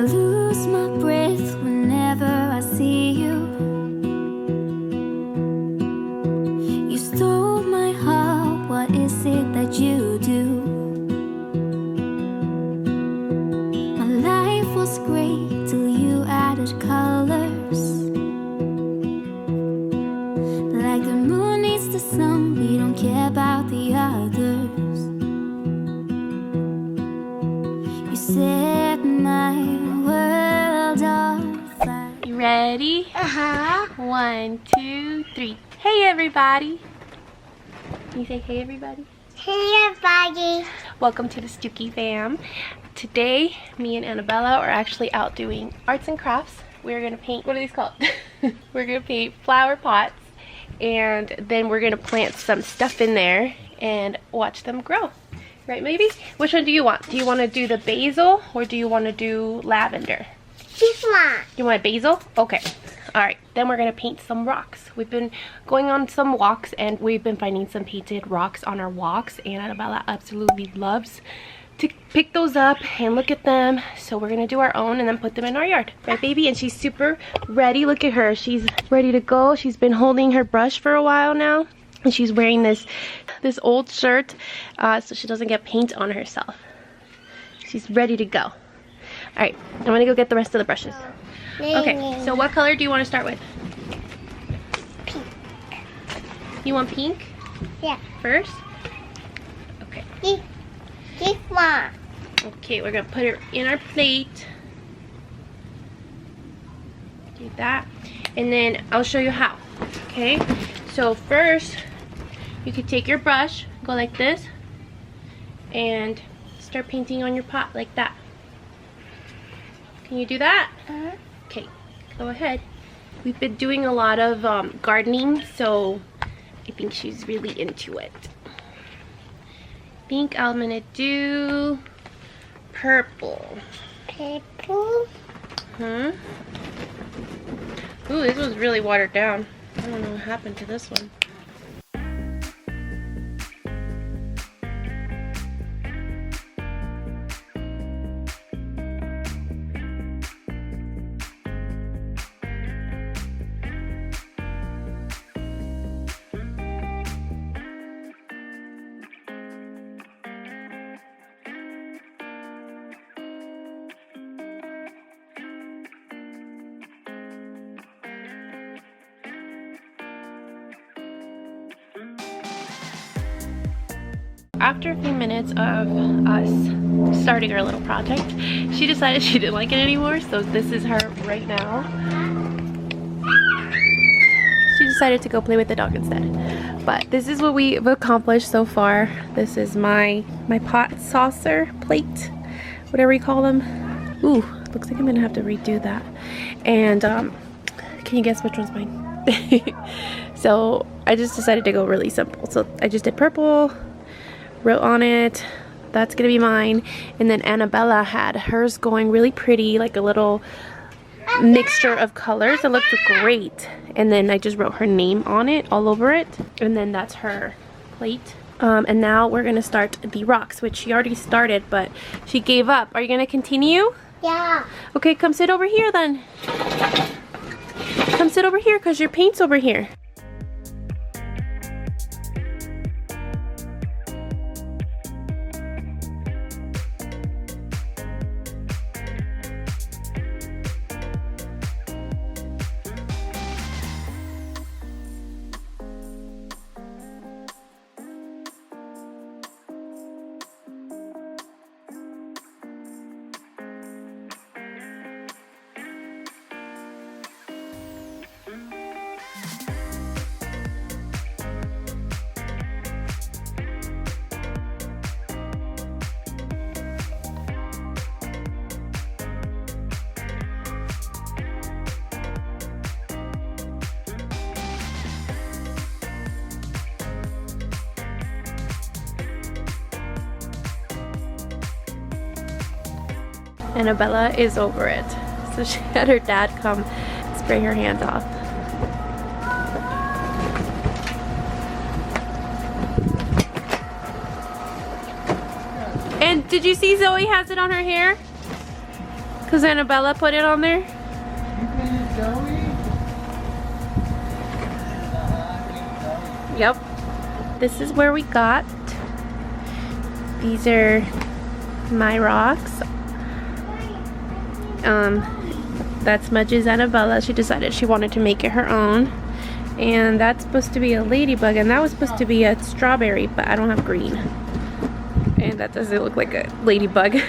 lose my breath whenever I see you. You stole my heart, what is it that you do? My life was great till you added colors. Like the moon needs the sun, we don't care about the others. You set my world on fire. You ready? Uh-huh. 1, 2, 3. Hey everybody. Can you say hey everybody? Hey everybody. Welcome to the Stooky fam. Today, me and Annabella are actually out doing arts and crafts. We're gonna paint, what are these called? We're gonna paint flower pots, and then we're gonna plant some stuff in there and watch them grow. Right, maybe? Which one do you want? Do you want to do the basil or do you want to do lavender? This one. You want basil? Okay. Alright, then we're going to paint some rocks. We've been going on some walks and we've been finding some painted rocks on our walks, and Annabella absolutely loves to pick those up and look at them. So we're going to do our own and then put them in our yard. Right, baby? And she's super ready. Look at her. She's ready to go. She's been holding her brush for a while now. And she's wearing this old shirt so she doesn't get paint on herself. She's ready to go. Alright, I'm going to go get the rest of the brushes. Okay, so what color do you want to start with? Pink. You want pink? Yeah. First? Okay. This one. Okay, we're going to put it in our plate. Do that. And then I'll show you how. Okay? So first, you could take your brush, go like this, and start painting on your pot like that. Can you do that? Uh-huh. Okay, go ahead. We've been doing a lot of gardening, so I think she's really into it. I think I'm gonna do purple. Purple. Ooh, this was really watered down. I don't know what happened to this one. After a few minutes of us starting our little project, she decided she didn't like it anymore, so this is her right now. She decided to go play with the dog instead. But this is what we've accomplished so far. This is my pot saucer plate, whatever you call them. Ooh, looks like I'm gonna have to redo that. And can you guess which one's mine? So I just decided to go really simple. So I just did purple, wrote on it, that's gonna be mine, and then Annabella had hers going really pretty, like a little mixture of colors. It looked great. And then I just wrote her name on it, all over it, and then that's her plate. And now we're gonna start the rocks, which she already started, but she gave up. Are you gonna continue? Yeah. Okay, come sit over here then. Come sit over here because your paint's over here. Annabella is over it. So she had her dad come spray her hands off. And did you see Zoe has it on her hair? Because Annabella put it on there? Yep. This is where we got. These are my rocks. That smudges Annabella. She decided she wanted to make it her own. And that's supposed to be a ladybug, and that was supposed to be a strawberry, but I don't have green. And that doesn't look like a ladybug.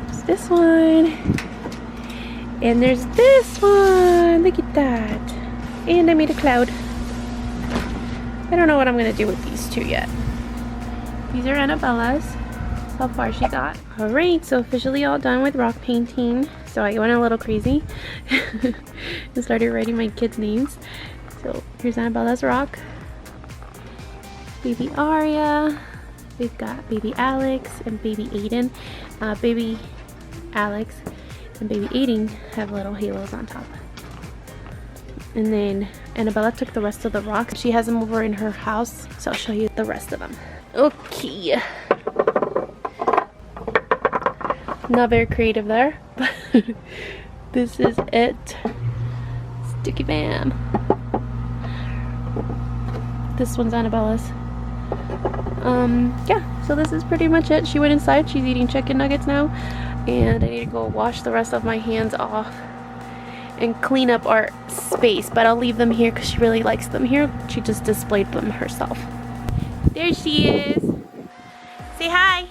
There's this one. And there's this one. Look at that. And I made a cloud. I don't know what I'm gonna do with these two yet. These are Annabella's. How far she got. Alright, so officially all done with rock painting. So I went a little crazy and started writing my kids' names. So here's Annabella's rock. Baby Aria. We've got baby Alex and baby Aiden. Baby Alex and baby Aiden have little halos on top. And then Annabella took the rest of the rocks. She has them over in her house, so I'll show you the rest of them. Okay. Not very creative there, but this is it. Sticky bam. This one's Annabella's. Yeah, so this is pretty much it. She went inside. She's eating chicken nuggets now, and I need to go wash the rest of my hands off and clean up our space, but I'll leave them here because she really likes them here. She just displayed them herself. There she is. Say hi.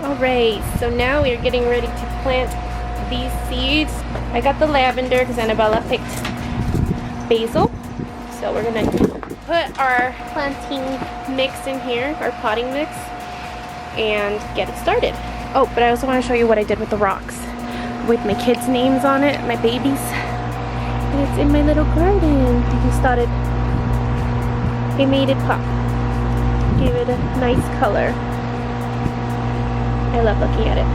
Alright, so now we're getting ready to plant these seeds. I got the lavender because Annabella picked basil. So we're gonna put our planting mix in here, our potting mix, and get it started. Oh, but I also want to show you what I did with the rocks. With my kids' names on it, my babies. And it's in my little garden. I just thought it made it pop. Gave it a nice color. I love looking at it.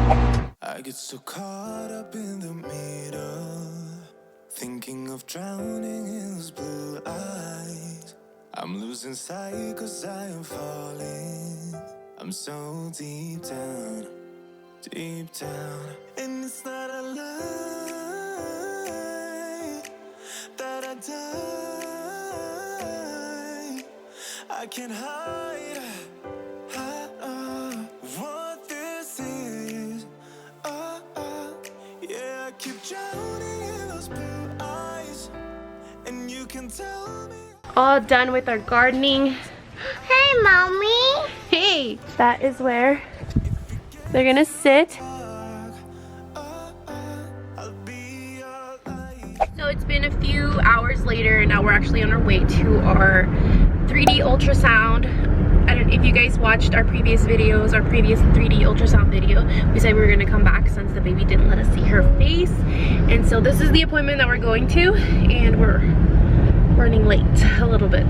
I get so caught up in the middle, thinking of drowning in those blue eyes. I'm losing sight 'cause I am falling. I'm so deep down, and it's not a lie that I die. I can't hide what this is. Yeah, I keep drowning in those blue eyes, and you can tell me. All done with our gardening. Hey, Mommy. Hey, that is where they're gonna sit. So it's been a few hours later, and now we're actually on our way to our 3D ultrasound. I don't know if you guys watched our previous videos, our previous 3D ultrasound video. We said we were gonna come back since the baby didn't let us see her face. And so this is the appointment that we're going to, and we're running late a little bit.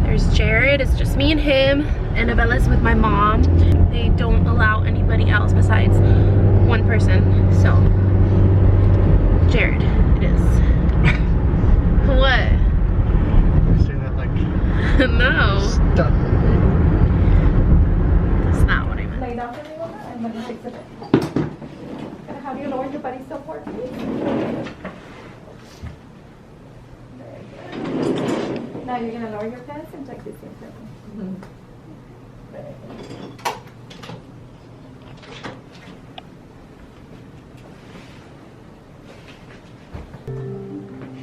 There's Jarod, it's just me and him. Annabella's with my mom. They don't allow anybody else besides one person, so Jarod, it is. What? Say that like No. stuff. That's not what I meant. Lay down for me, Mama, and let me fix it. Can I have you lower your body so far, please? Very good. Now you're gonna lower your pants and check this in for me. Very good.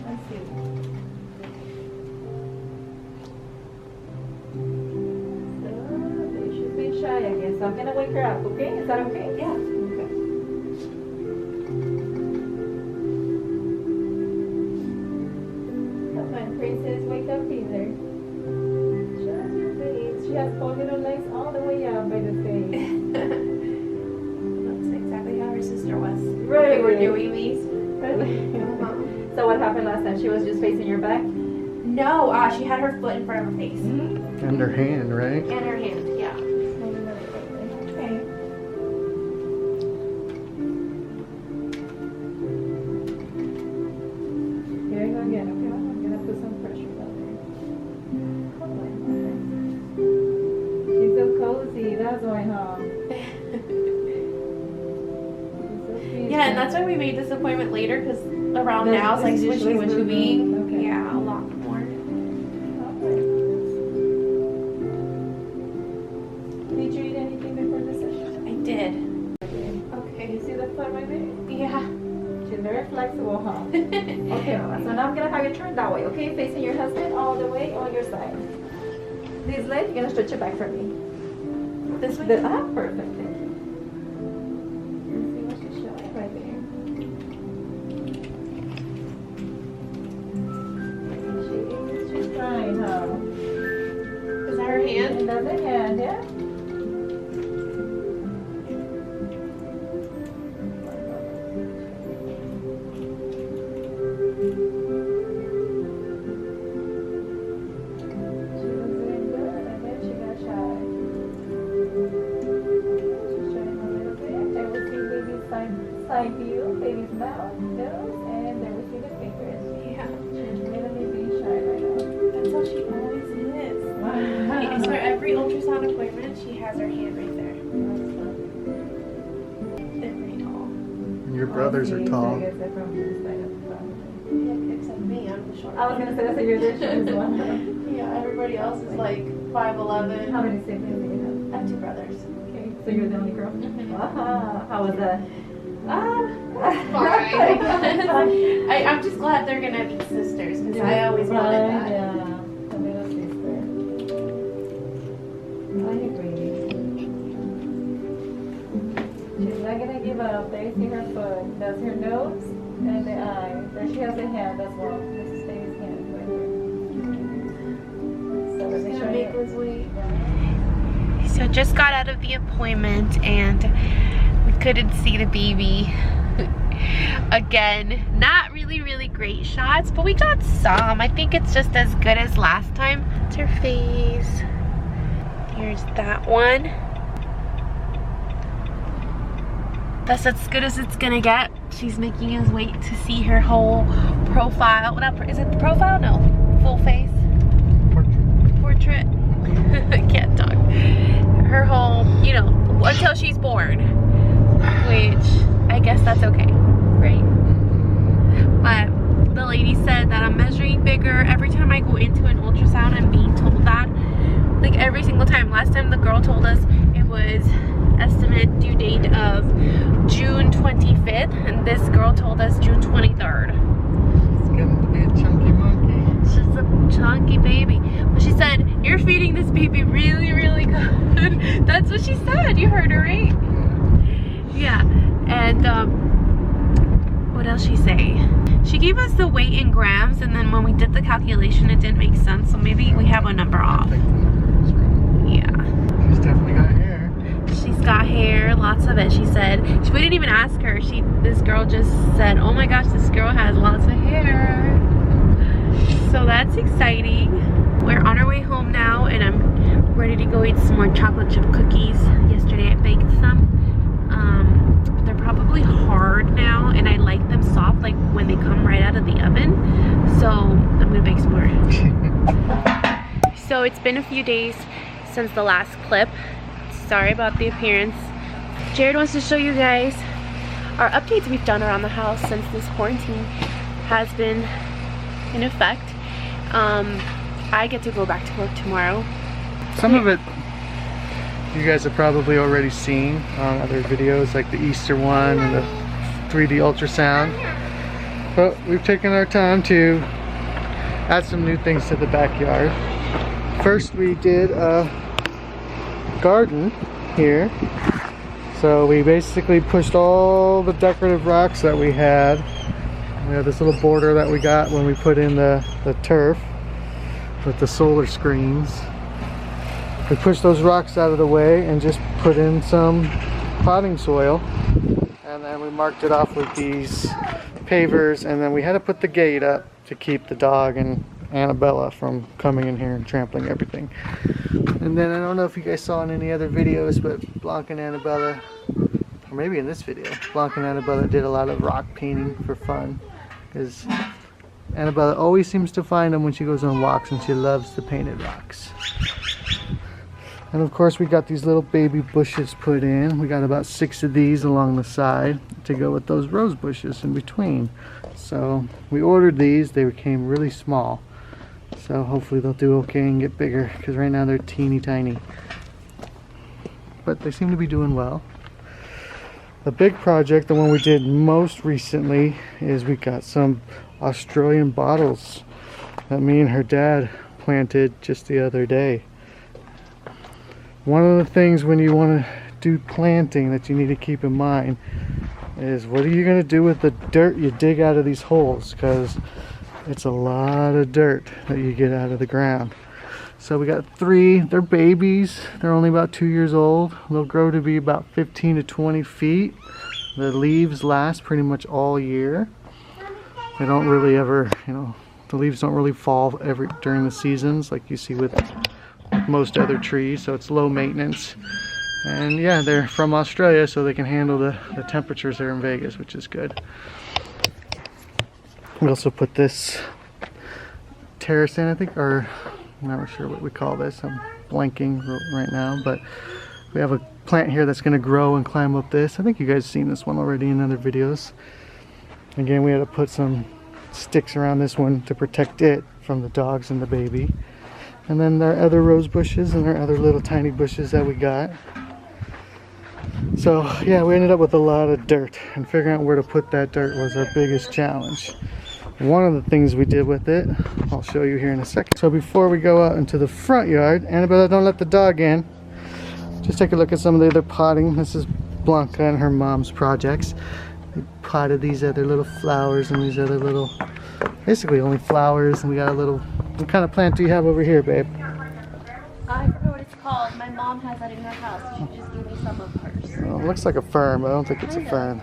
Let's see. So they should be shy again. So I'm gonna wake her up, okay? Is that okay? Yeah. Okay. Come on, princess, wake up either. Shut your face. She has 4 little legs all the way up by the face. That's exactly how her sister was. Right. They were doing these. Really? So what happened last time? She was just facing your back? No, she had her foot in front of her face. And her hand, right? And her hand, yeah. Okay. Here I go again, okay? I'm gonna put some pressure down there. She's so cozy, that's why, huh? She's so and that's why we made this appointment later, because around now it's like switching when she's being. Okay. Yeah, a lot more. Did you eat anything before the session? I did. Okay. You see the foot right there? Yeah. She's very flexible, huh? Okay, Mama. So now I'm gonna have you turn that way, okay? Facing your husband all the way on your side. This leg, you're gonna stretch it back for me. This way? Perfect. Thank you. Let's see what she's showing right there. She's trying, huh? Is that her hand? And that's the hand, yeah? Side view, baby's mouth, nose, and then we see the fingers. Yeah. She's really being shy right now. That's how she always is. It's for every ultrasound appointment, she has her hand right there. They're pretty tall. Your brothers are tall. I guess they're from this side of the family. Yeah, except me, I'm the short I was gonna say that's a you're the shortest one. Yeah, everybody else is like 5'11". How many siblings do you have? I have 2 brothers. Okay, so you're the only girl. How was that? Fine. I'm just glad they're gonna be sisters, because I always wanted that. Yeah, a little sister. I agree. She's not gonna give up. There you see her foot. That's her nose and the eye. There she has a hand as well. This is Davy's hand right here. So let me show you. So just got out of the appointment and we couldn't see the baby. Again, not really great shots, but we got some. I think it's just as good as last time. It's her face. Here's that one. That's as good as it's gonna get. She's making us wait to see her whole profile. Is it the profile? No. Full face? Portrait. I can't talk. Her whole, you know, until she's born. Which, I guess that's okay, right? But the lady said that I'm measuring bigger. Every time I go into an ultrasound, I'm being told that. Like every single time. Last time the girl told us it was estimate due date of June 25th. And this girl told us June 23rd. It's getting to be a chunky monkey. She's a chunky baby. But she said, you're feeding this baby really good. That's what she said. You heard her, right? Yeah. And what else she say? She gave us the weight in grams, and then when we did the calculation, it didn't make sense. So maybe we have a number off. Yeah. She's definitely got hair. She's got hair, lots of it. She said. We didn't even ask her. This girl just said, "Oh my gosh, this girl has lots of hair." So that's exciting. We're on our way home now, and I'm ready to go eat some more chocolate chip cookies. Yesterday I baked some. They're probably hard now, and I like them soft, like when they come right out of the oven. So I'm gonna bake some more. So it's been a few days since the last clip. Sorry about the appearance. Jared wants to show you guys our updates we've done around the house since this quarantine has been in effect. I get to go back to work tomorrow. Some of it you guys have probably already seen on other videos, like the Easter one and the 3D ultrasound. But we've taken our time to add some new things to the backyard. First, we did a garden here. So we basically pushed all the decorative rocks that we had. We have this little border that we got when we put in the turf with the solar screens. We pushed those rocks out of the way and just put in some potting soil, and then we marked it off with these pavers, and then we had to put the gate up to keep the dog and Annabella from coming in here and trampling everything. And then I don't know if you guys saw in any other videos, but Blanca and Annabella, or maybe in this video, Blanca and Annabella did a lot of rock painting for fun, because Annabella always seems to find them when she goes on walks, and she loves the painted rocks. And of course we got these little baby bushes put in. We got about 6 of these along the side to go with those rose bushes in between. So we ordered these, they came really small. So hopefully they'll do okay and get bigger, because right now they're teeny tiny. But they seem to be doing well. The big project, the one we did most recently, is we got some Australian bottles that me and her dad planted just the other day. One of the things when you want to do planting that you need to keep in mind is, what are you going to do with the dirt you dig out of these holes? Because it's a lot of dirt that you get out of the ground. So we got 3, they're babies, they're only about 2 years old. They'll grow to be about 15 to 20 feet. The leaves last pretty much all year. They don't really ever, the leaves don't really fall during the seasons like you see with most other trees, so it's low maintenance. And yeah, they're from Australia, so they can handle the temperatures here in Vegas, which is good. We also put this terrace in, I think, or I'm not sure what we call this. I'm blanking right now, but we have a plant here that's going to grow and climb up this. I think you guys have seen this one already in other videos. Again, we had to put some sticks around this one to protect it from the dogs and the baby. And then there are other rose bushes and there are other little tiny bushes that we got. So yeah, we ended up with a lot of dirt, and figuring out where to put that dirt was our biggest challenge. One of the things we did with it, I'll show you here in a second. So before we go out into the front yard, Annabella, don't let the dog in. Just take a look at some of the other potting. This is Blanca and her mom's projects. We potted these other little flowers and these other little, basically only flowers, and we got a little, what kind of plant do you have over here, babe? I forgot what it's called. My mom has that in her house. She just gave me some of hers. Well, it looks like a fern, but I don't think it's a fern.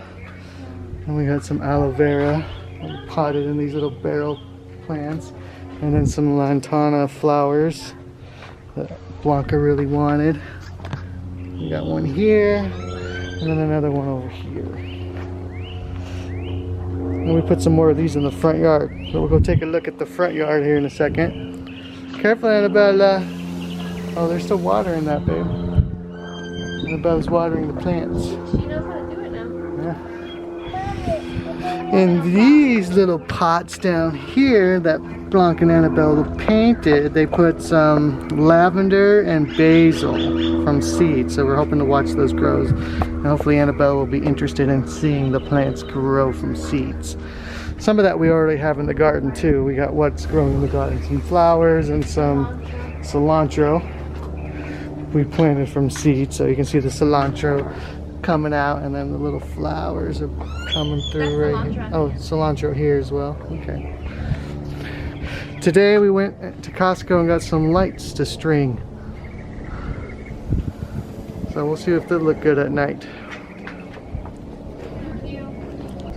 And we got some aloe vera potted in these little barrel plants. And then some lantana flowers that Blanca really wanted. We got one here, and then another one over here. And we put some more of these in the front yard. So we'll go take a look at the front yard here in a second. Careful, Annabella. Oh, there's still water in that, babe. Annabella's watering the plants. She knows how to do it now. Yeah. In these little pots down here that Blanca and Annabella painted, they put some lavender and basil from seeds. So we're hoping to watch those grow. And hopefully Annabella will be interested in seeing the plants grow from seeds. Some of that we already have in the garden too. We got what's growing in the garden. Some flowers and some cilantro. We planted from seeds, so you can see the cilantro coming out, and then the little flowers are coming through right here. Oh, cilantro here as well. Okay. Today we went to Costco and got some lights to string. So we'll see if they look good at night.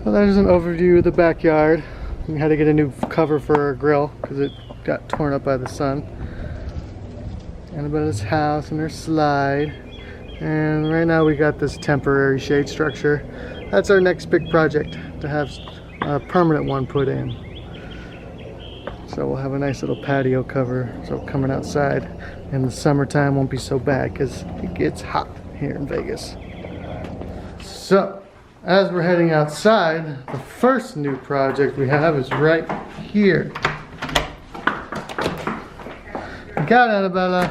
So there's an overview of the backyard. We had to get a new cover for our grill because it got torn up by the sun. Annabella's house and her slide. And right now we got this temporary shade structure. That's our next big project, to have a permanent one put in. So we'll have a nice little patio cover, so coming outside in the summertime won't be so bad because it gets hot here in Vegas. So as we're heading outside, the first new project we have is right here. You got it, Annabella.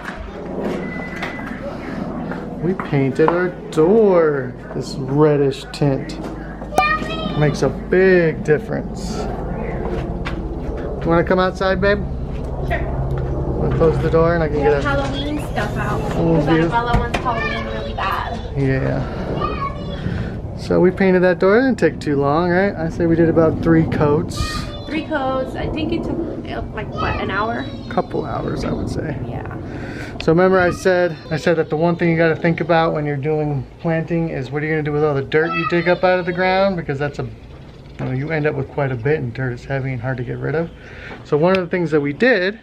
We painted our door this reddish tint. Makes a big difference. You want to come outside, babe? Sure. Want to close the door and I can get a Halloween stuff out. full Because view? Annabella wants Halloween really bad. Yeah. So we painted that door. It didn't take too long, right? I say we did about 3 coats. 3 coats. I think it took like what, an hour? Couple hours, I would say. Yeah. So remember I said that the one thing you got to think about when you're doing planting is what are you going to do with all the dirt you dig up out of the ground, because that's you end up with quite a bit, and dirt is heavy and hard to get rid of. So one of the things that we did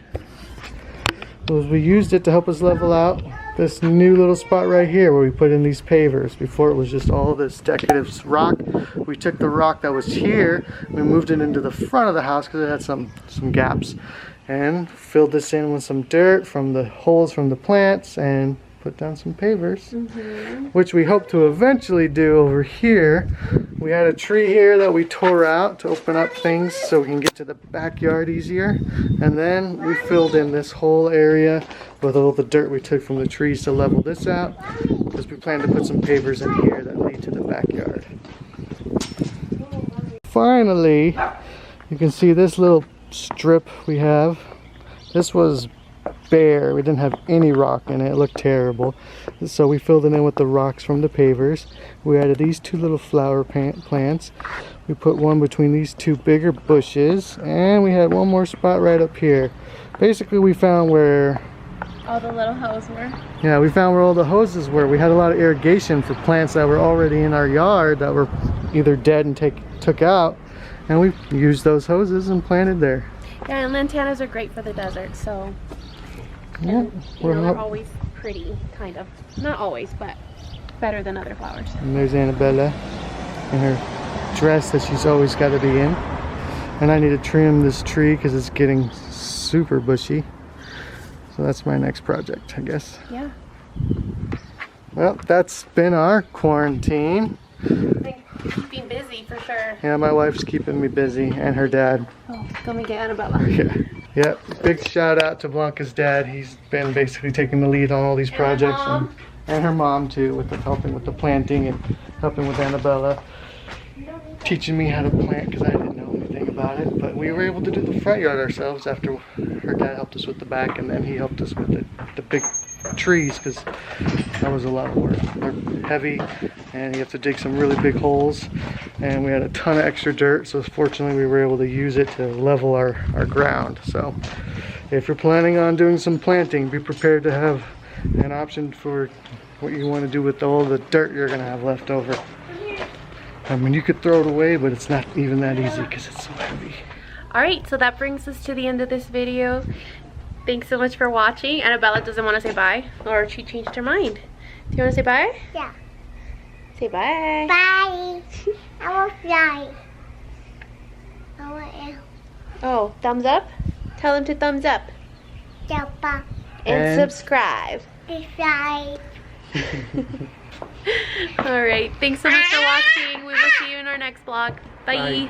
was we used it to help us level out this new little spot right here where we put in these pavers. Before it was just all this decorative rock. We took the rock that was here, we moved it into the front of the house because it had some gaps, and filled this in with some dirt from the holes from the plants, and put down some pavers, which we hope to eventually do over here. We had a tree here that we tore out to open up things so we can get to the backyard easier. And then we filled in this whole area with all the dirt we took from the trees to level this out, because we plan to put some pavers in here that lead to the backyard. Finally, you can see this little strip we have. This was bare. We didn't have any rock in it. It looked terrible. So we filled it in with the rocks from the pavers. We added these two little flower plants. We put one between these two bigger bushes, and we had one more spot right up here. Basically, we found where all the little hoses were. Yeah, we found where all the hoses were. We had a lot of irrigation for plants that were already in our yard that were either dead and took out, and we used those hoses and planted there. Yeah, and lantanas are great for the desert, so yeah, they're always pretty, kind of. Not always, but better than other flowers. And there's Annabella in her dress that she's always got to be in. And I need to trim this tree because it's getting super bushy. So that's my next project, I guess. Yeah. Well, that's been our quarantine. Keeping busy for sure. Yeah, my wife's keeping me busy, and her dad. Oh, go me get Annabella. Yeah. Yeah, big shout out to Blanca's dad. He's been basically taking the lead on all these projects. And her mom too, with helping with the planting and helping with Annabella. Teaching me how to plant because I didn't know anything about it. But we were able to do the front yard ourselves after her dad helped us with the back, and then he helped us with the big trees because that was a lot of work. They're heavy and you have to dig some really big holes, and we had a ton of extra dirt, so fortunately we were able to use it to level our ground. So if you're planning on doing some planting, be prepared to have an option for what you want to do with all the dirt you're going to have left over. I mean, you could throw it away, but it's not even that easy because it's so heavy. Alright, so that brings us to the end of this video. Thanks so much for watching. Annabella doesn't want to say bye, or she changed her mind. Do you want to say bye? Yeah. Say bye. Bye. I will fly. I will Oh, thumbs up? Tell them to thumbs up. jump up. And subscribe. Fly. Alright, thanks so much for watching. We will see you in our next vlog. Bye. Bye.